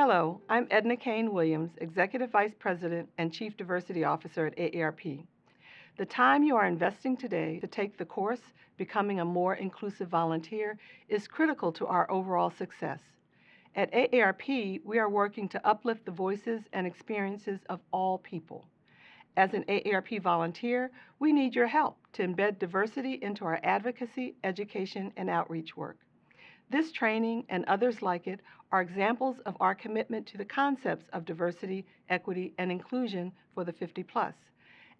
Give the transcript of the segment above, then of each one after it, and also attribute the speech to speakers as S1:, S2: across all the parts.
S1: Hello, I'm Edna Kane Williams, Executive Vice President and Chief Diversity Officer at AARP. The time you are investing today to take the course, Becoming a More Inclusive Volunteer, is critical to our overall success. At AARP, we are working to uplift the voices and experiences of all people. As an AARP volunteer, we need your help to embed diversity into our advocacy, education, and outreach work. This training and others like it are examples of our commitment to the concepts of diversity, equity, and inclusion for the 50 plus.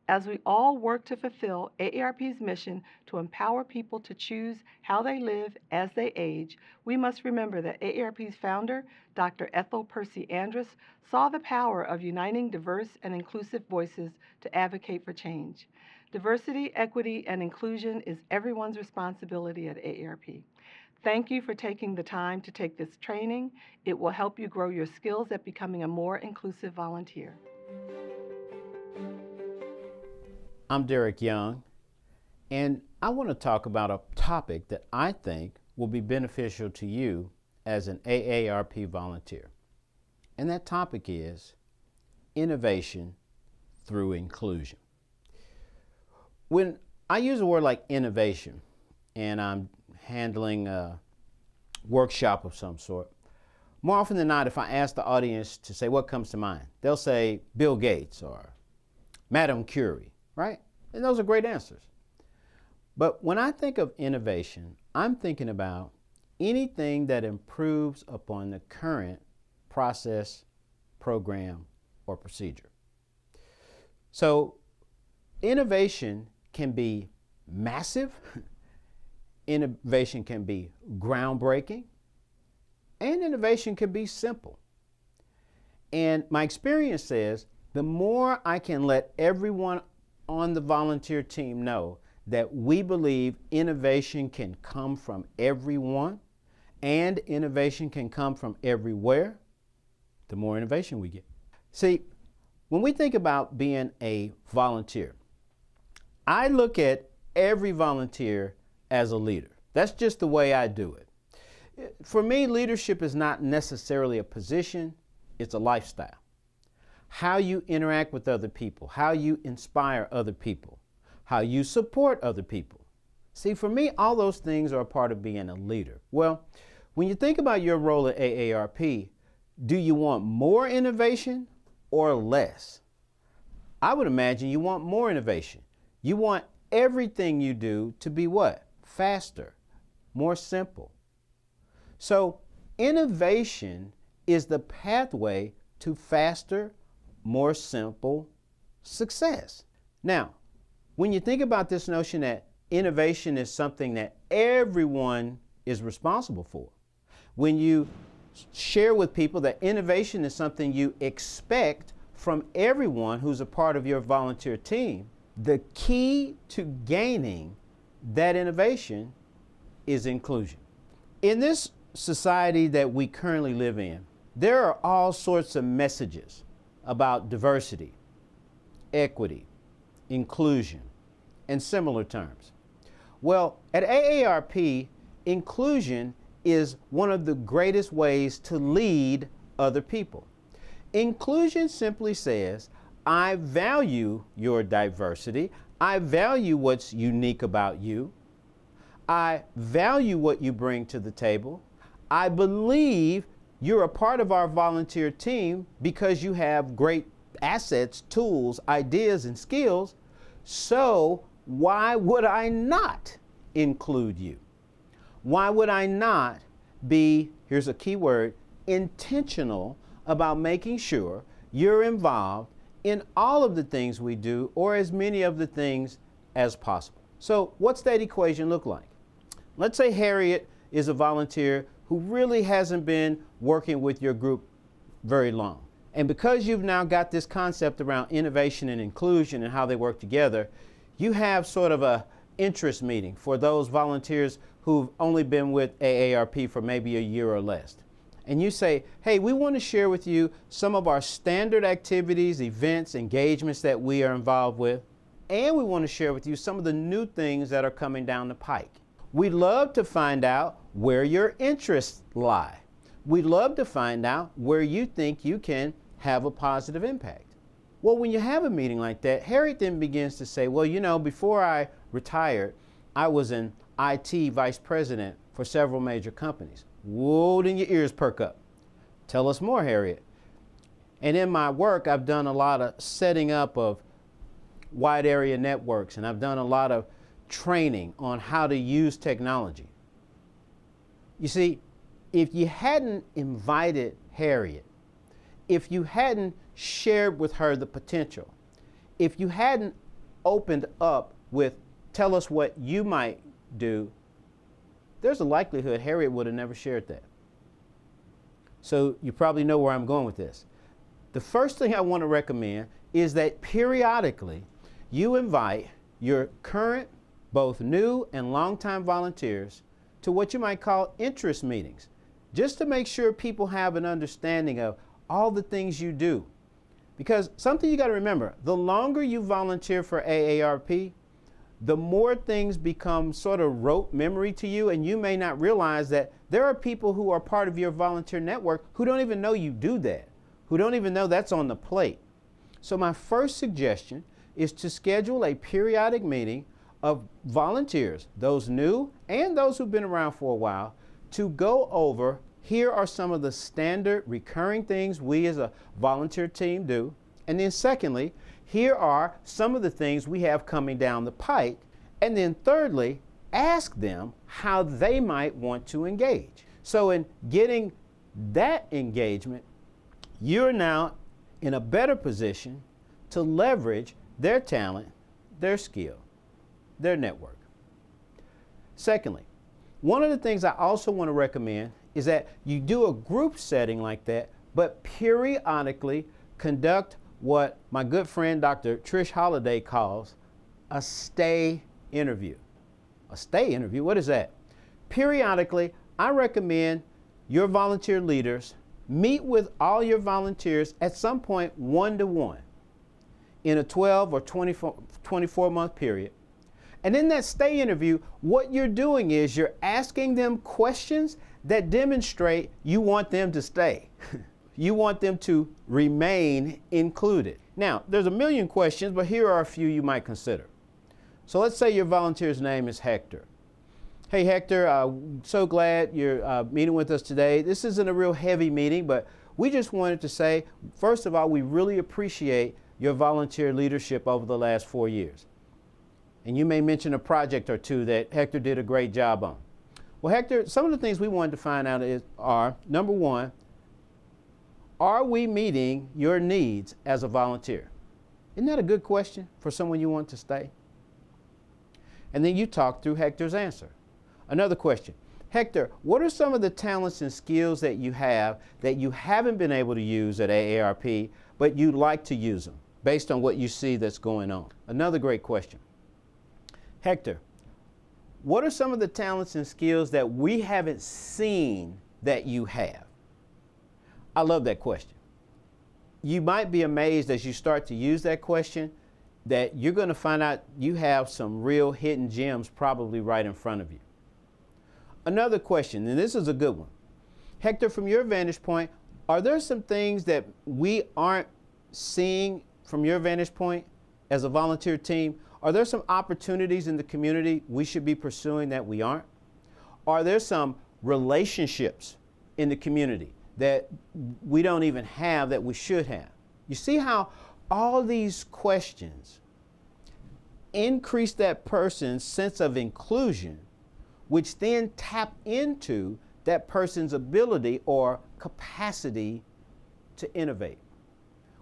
S1: As we all work to fulfill AARP's mission to empower people to choose how they live as they age, we must remember that AARP's founder, Dr. Ethel Percy Andrus, saw the power of uniting diverse and inclusive voices to advocate for change. Diversity, equity, and inclusion is everyone's responsibility at AARP. Thank you for taking the time to take this training. It will help you grow your skills at becoming a more inclusive volunteer.
S2: I'm Derek Young, and I want to talk about a topic that I think will be beneficial to you as an AARP volunteer. And that topic is innovation through inclusion. When I use a word like innovation, and I'm handling a workshop of some sort, more often than not, if I ask the audience to say what comes to mind, they'll say Bill Gates or Madame Curie. Right? And those are great answers. But when I think of innovation, I'm thinking about anything that improves upon the current process, program, or procedure. So innovation can be massive, innovation can be groundbreaking, and innovation can be simple. And my experience says the more I can let everyone on the volunteer team know that we believe innovation can come from everyone and innovation can come from everywhere, the more innovation we get. See, when we think about being a volunteer, I look at every volunteer as a leader. That's just the way I do it. For me, leadership is not necessarily a position, it's a lifestyle. How you interact with other people, how you inspire other people, how you support other people. See, for me, all those things are a part of being a leader. Well, when you think about your role at AARP, do you want more innovation or less? I would imagine you want more innovation. You want everything you do to be what? Faster, more simple. So innovation is the pathway to faster, more simple success. Now, when you think about this notion that innovation is something that everyone is responsible for, when you share with people that innovation is something you expect from everyone who's a part of your volunteer team, the key to gaining that innovation is inclusion. In this society that we currently live in, there are all sorts of messages about diversity, equity, inclusion, and similar terms. Well, at AARP, inclusion is one of the greatest ways to lead other people. Inclusion simply says, I value your diversity, I value what's unique about you, I value what you bring to the table, I believe you're a part of our volunteer team because you have great assets, tools, ideas, and skills. So why would I not include you? Why would I not be, here's a key word, intentional about making sure you're involved in all of the things we do or as many of the things as possible? So what's that equation look like? Let's say Harriet is a volunteer who really hasn't been working with your group very long. And because you've now got this concept around innovation and inclusion and how they work together, you have sort of a interest meeting for those volunteers who've only been with AARP for maybe a year or less. And you say, hey, we want to share with you some of our standard activities, events, engagements that we are involved with, and we want to share with you some of the new things that are coming down the pike. We'd love to find out where your interests lie. We'd love to find out where you think you can have a positive impact. Well, when you have a meeting like that, Harriet then begins to say, well, you know, before I retired, I was an IT vice president for several major companies. Whoa, then your ears perk up. Tell us more, Harriet. And in my work, I've done a lot of setting up of wide area networks, and I've done a lot of training on how to use technology. You see, if you hadn't invited Harriet, if you hadn't shared with her the potential, if you hadn't opened up with, tell us what you might do, there's a likelihood Harriet would have never shared that. So you probably know where I'm going with this. The first thing I want to recommend is that periodically you invite your current, both new and longtime volunteers to what you might call interest meetings, just to make sure people have an understanding of all the things you do. Because something you got to remember, the longer you volunteer for AARP, the more things become sort of rote memory to you, and you may not realize that there are people who are part of your volunteer network who don't even know you do that, who don't even know that's on the plate. So my first suggestion is to schedule a periodic meeting of volunteers, those new and those who've been around for a while, to go over, here are some of the standard recurring things we as a volunteer team do. And then secondly, here are some of the things we have coming down the pike. And then thirdly, ask them how they might want to engage. So in getting that engagement, you're now in a better position to leverage their talent, their skill, their network. Secondly, one of the things I also want to recommend is that you do a group setting like that, but periodically conduct what my good friend Dr. Trish Holliday calls a stay interview. A stay interview, what is that? Periodically, I recommend your volunteer leaders meet with all your volunteers at some point one-to-one in a 12 or 24-month period. And in that stay interview, what you're doing is you're asking them questions that demonstrate you want them to stay. You want them to remain included. Now, there's a million questions, but here are a few you might consider. So let's say your volunteer's name is Hector. Hey Hector, so glad you're meeting with us today. This isn't a real heavy meeting, but we just wanted to say, first of all, we really appreciate your volunteer leadership over the last 4 years. And you may mention a project or two that Hector did a great job on. Well, Hector, some of the things we wanted to find out are, number one, are we meeting your needs as a volunteer? Isn't that a good question for someone you want to stay? And then you talk through Hector's answer. Another question, Hector, what are some of the talents and skills that you have that you haven't been able to use at AARP, but you'd like to use them based on what you see that's going on? Another great question. Hector, what are some of the talents and skills that we haven't seen that you have? I love that question. You might be amazed as you start to use that question that you're going to find out you have some real hidden gems probably right in front of you. Another question, and this is a good one. Hector, from your vantage point, are there some things that we aren't seeing from your vantage point as a volunteer team? Are there some opportunities in the community we should be pursuing that we aren't? Are there some relationships in the community that we don't even have that we should have? You see how all these questions increase that person's sense of inclusion, which then tap into that person's ability or capacity to innovate.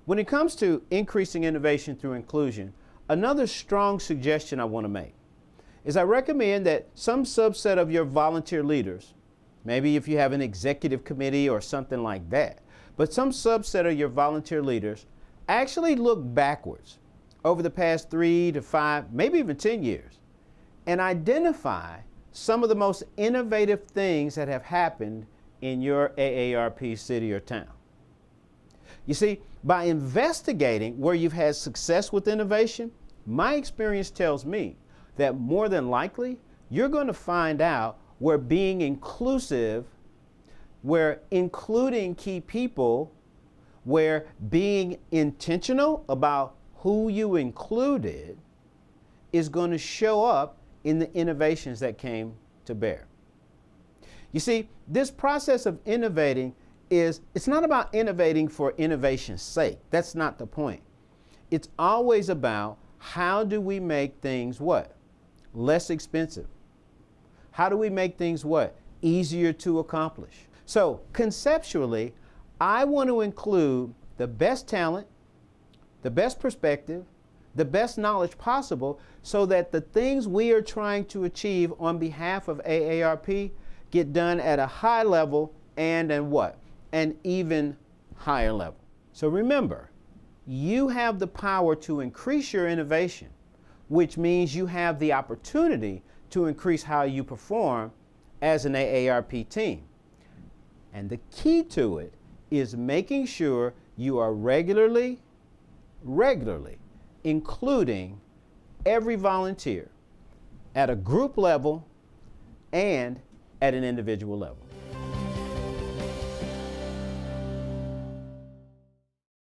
S2: When it comes to increasing innovation through inclusion, another strong suggestion I want to make is I recommend that some subset of your volunteer leaders, maybe if you have an executive committee or something like that, but some subset of your volunteer leaders actually look backwards over the past 3 to 5, maybe even 10 years, and identify some of the most innovative things that have happened in your AARP city or town. You see, by investigating where you've had success with innovation, my experience tells me that more than likely, you're going to find out where being inclusive where including key people, where being intentional about who you included is going to show up in the innovations that came to bear. You see, this process of innovating it's not about innovating for innovation's sake. That's not the point. It's always about how do we make things what? Less expensive. How do we make things what? Easier to accomplish. So conceptually, I want to include the best talent, the best perspective, the best knowledge possible so that the things we are trying to achieve on behalf of AARP get done at a high level and what? An even higher level. So remember, you have the power to increase your innovation, which means you have the opportunity to increase how you perform as an AARP team. And the key to it is making sure you are regularly including every volunteer at a group level and at an individual level.